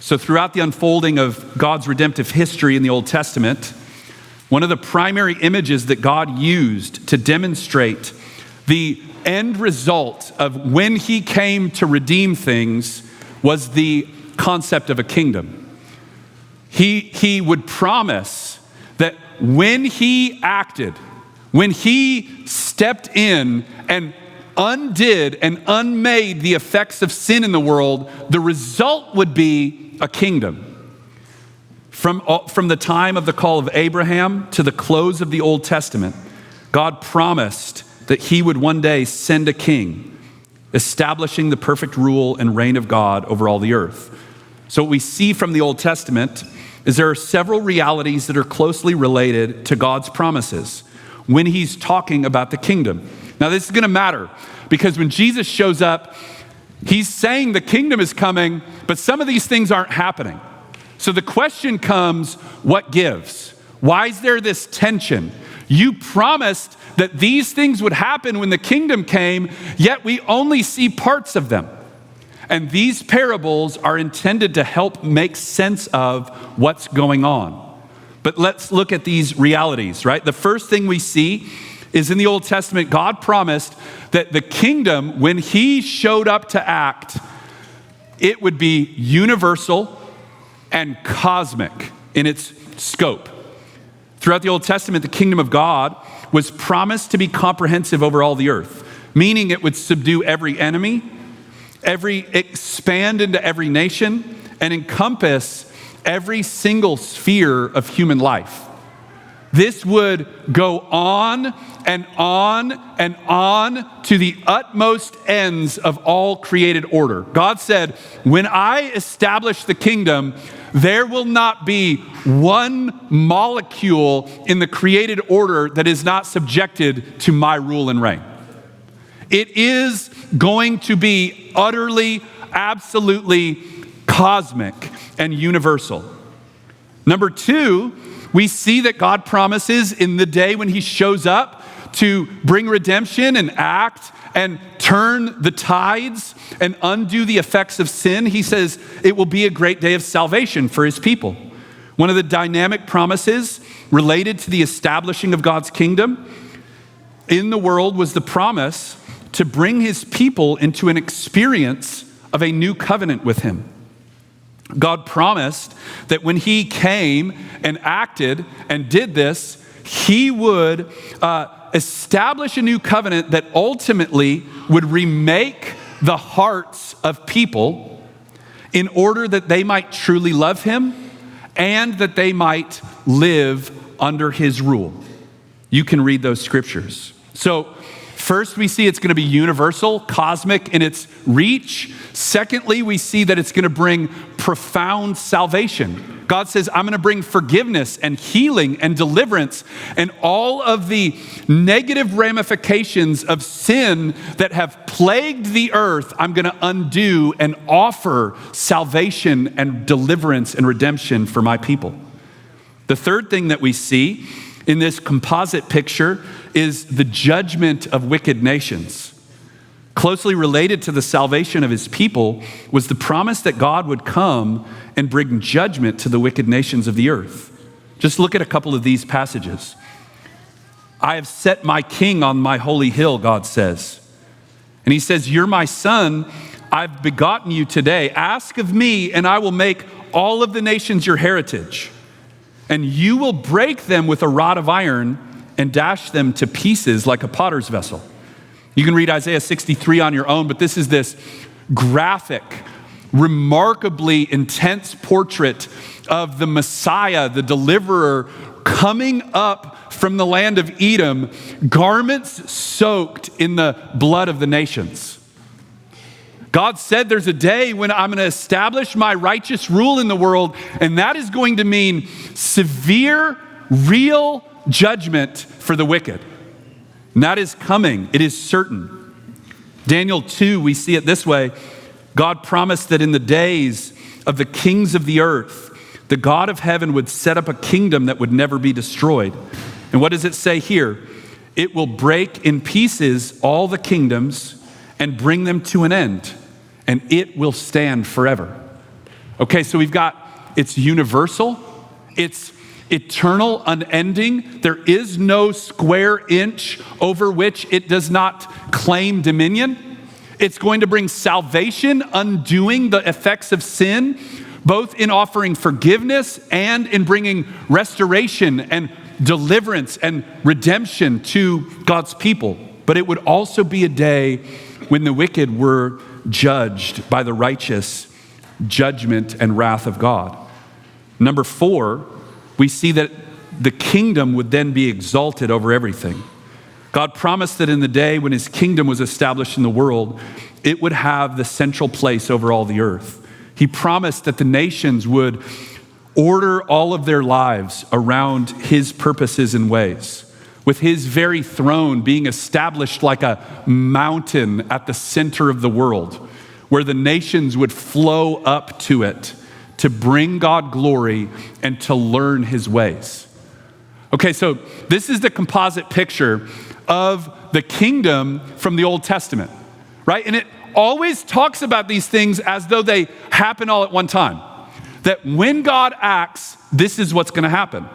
So throughout the unfolding of God's redemptive history in the Old Testament, one of the primary images that God used to demonstrate the end result of when he came to redeem things was the concept of a kingdom. He would promise that when he acted, when he stepped in and undid and unmade the effects of sin in the world, the result would be a kingdom. From the time of the call of Abraham to the close of the Old Testament, God promised that he would one day send a king, establishing the perfect rule and reign of God over all the earth. So what we see from the Old Testament is there are several realities that are closely related to God's promises when he's talking about the kingdom. Now this is going to matter because when Jesus shows up, he's saying the kingdom is coming, but some of these things aren't happening. So the question comes, what gives? Why is there this tension? You promised that these things would happen when the kingdom came, yet we only see parts of them. And these parables are intended to help make sense of what's going on. But let's look at these realities, right? The first thing we see is in the Old Testament, God promised that the kingdom, when he showed up to act, it would be universal and cosmic in its scope. Throughout the Old Testament, the kingdom of God was promised to be comprehensive over all the earth, meaning it would subdue every enemy, expand into every nation, and encompass every single sphere of human life. This would go on and on and on to the utmost ends of all created order. God said, when I establish the kingdom, there will not be one molecule in the created order that is not subjected to my rule and reign. It is going to be utterly, absolutely cosmic and universal. Number two, we see that God promises in the day when he shows up to bring redemption and act and turn the tides and undo the effects of sin. He says it will be a great day of salvation for his people. One of the dynamic promises related to the establishing of God's kingdom in the world was the promise to bring his people into an experience of a new covenant with him. God promised that when he came and acted and did this, he would establish a new covenant that ultimately would remake the hearts of people in order that they might truly love him and that they might live under his rule. You can read those scriptures. So first, we see it's going to be universal, cosmic in its reach. Secondly, we see that it's going to bring profound salvation. God says, I'm going to bring forgiveness and healing and deliverance and all of the negative ramifications of sin that have plagued the earth. I'm going to undo and offer salvation and deliverance and redemption for my people. The third thing that we see in this composite picture is the judgment of wicked nations. Closely related to the salvation of his people was the promise that God would come and bring judgment to the wicked nations of the earth. Just look at a couple of these passages. I have set my king on my holy hill, God says. And he says, you're my son, I've begotten you today. Ask of me, and I will make all of the nations your heritage. And you will break them with a rod of iron and dash them to pieces like a potter's vessel. You can read Isaiah 63 on your own, but this is this graphic, remarkably intense portrait of the Messiah, the deliverer, coming up from the land of Edom, garments soaked in the blood of the nations. God said there's a day when I'm going to establish my righteous rule in the world, and that is going to mean severe, real judgment for the wicked. And that is coming. It is certain. Daniel 2, we see it this way. God promised that in the days of the kings of the earth, the God of heaven would set up a kingdom that would never be destroyed. And what does it say here? It will break in pieces all the kingdoms and bring them to an end, and it will stand forever. Okay, so it's universal, it's eternal, unending. There is no square inch over which it does not claim dominion. It's going to bring salvation, undoing the effects of sin, both in offering forgiveness and in bringing restoration and deliverance and redemption to God's people. But it would also be a day when the wicked were judged by the righteous judgment and wrath of God. Number 4, we see that the kingdom would then be exalted over everything. God promised that in the day when his kingdom was established in the world, it would have the central place over all the earth. He promised that the nations would order all of their lives around his purposes and ways, with his very throne being established like a mountain at the center of the world, where the nations would flow up to it to bring God glory and to learn his ways. Okay, so this is the composite picture of the kingdom from the Old Testament, right? And it always talks about these things as though they happen all at one time. That when God acts, this is what's going to happen.